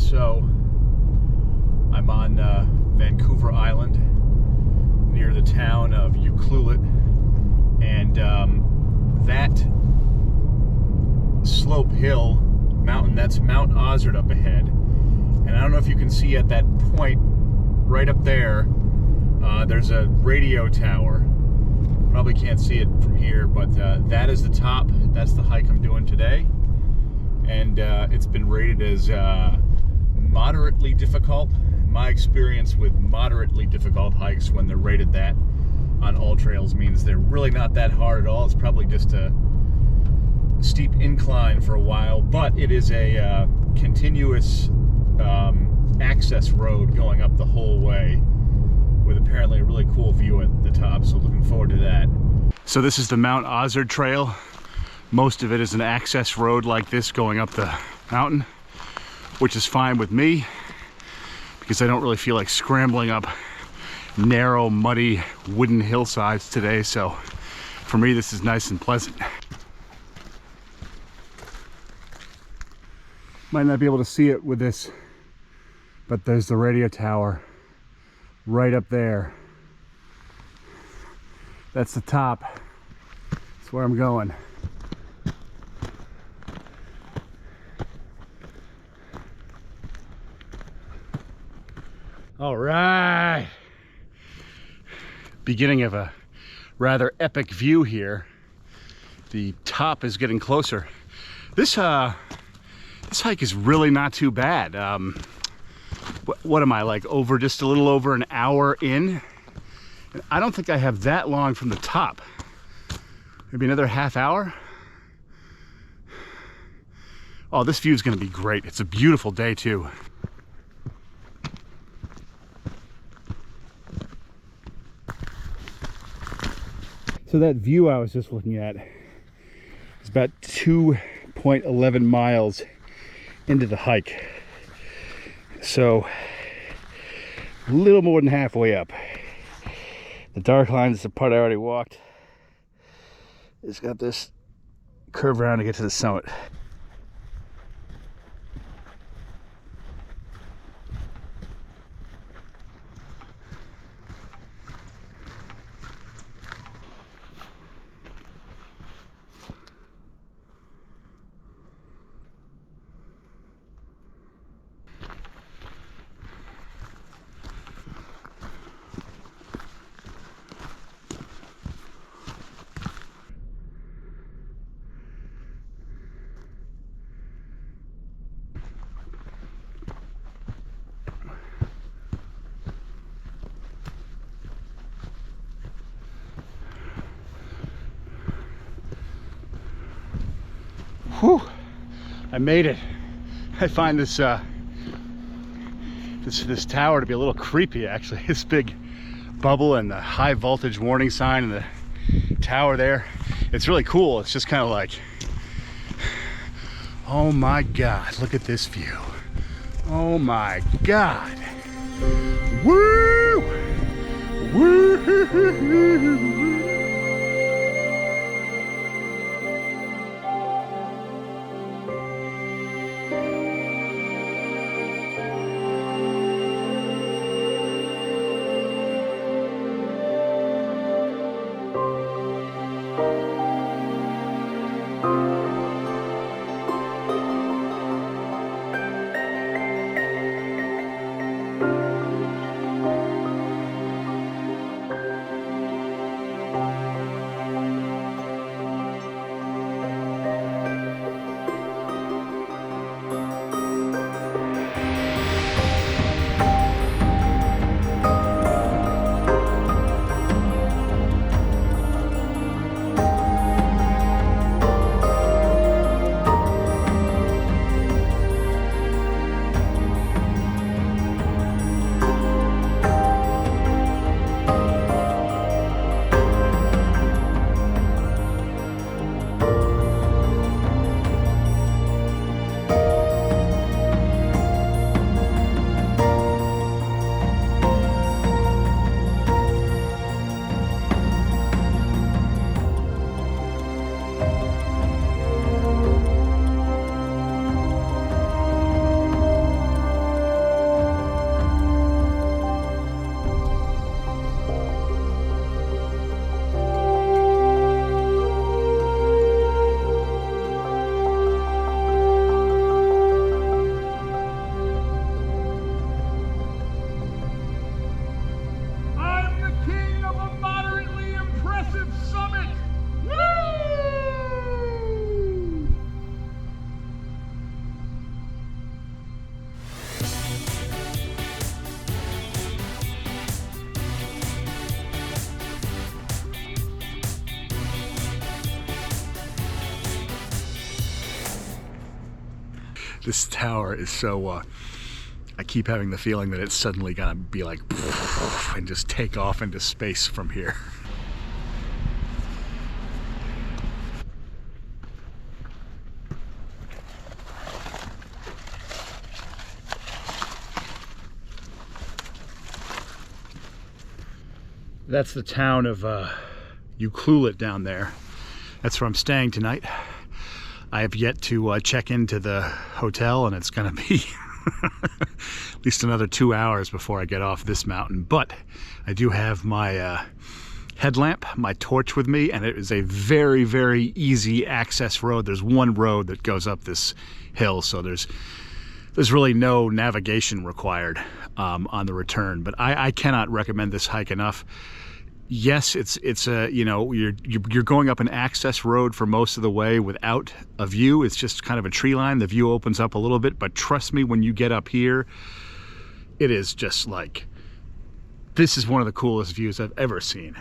So I'm on Vancouver Island near the town of Ucluelet, and that slope hill mountain, that's Mount Ozzard up ahead. And I don't know if you can see at that point right up there, there's a radio tower. Probably can't see it from here, but that is the top. That's the hike I'm doing today. And it's been rated as moderately difficult. My experience with moderately difficult hikes when they're rated that on all trails means they're really not that hard at all. It's probably just a steep incline for a while, but it is a continuous access road going up the whole way with apparently a really cool view at the top, so looking forward to that. So this is the Mount Ozzard Trail. Most of it is an access road like this going up the mountain, which is fine with me because I don't really feel like scrambling up narrow, muddy, wooden hillsides today. So for me, this is nice and pleasant. Might not be able to see it with this, but there's the radio tower right up there. That's the top. That's where I'm going. All right. Beginning of a rather epic view here. The top is getting closer. This hike is really not too bad. What am I, like just a little over an hour in? And I don't think I have that long from the top. Maybe another half hour. Oh, this view is going to be great. It's a beautiful day too. So that view I was just looking at is about 2.11 miles into the hike. So a little more than halfway up. The dark line is the part I already walked. It's got this curve around to get to the summit. Whew, I made it. I find this this tower to be a little creepy, actually. This big bubble and the high voltage warning sign and the tower there. It's really cool. It's just kind of like, oh my God, look at this view. Oh my God. Woo! Woo! This tower is so, I keep having the feeling that it's suddenly gonna be like, and just take off into space from here. That's the town of Ucluelet down there. That's where I'm staying tonight. I have yet to check into the hotel, and it's gonna be at least another 2 hours before I get off this mountain. But I do have my headlamp, my torch with me, and it is a very, very easy access road. There's one road that goes up this hill, so there's really no navigation required on the return. But I cannot recommend this hike enough. Yes, it's a, you know, you're going up an access road for most of the way without a view. It's just kind of a tree line. The view opens up a little bit, but trust me, when you get up here, it is just like, this is one of the coolest views I've ever seen.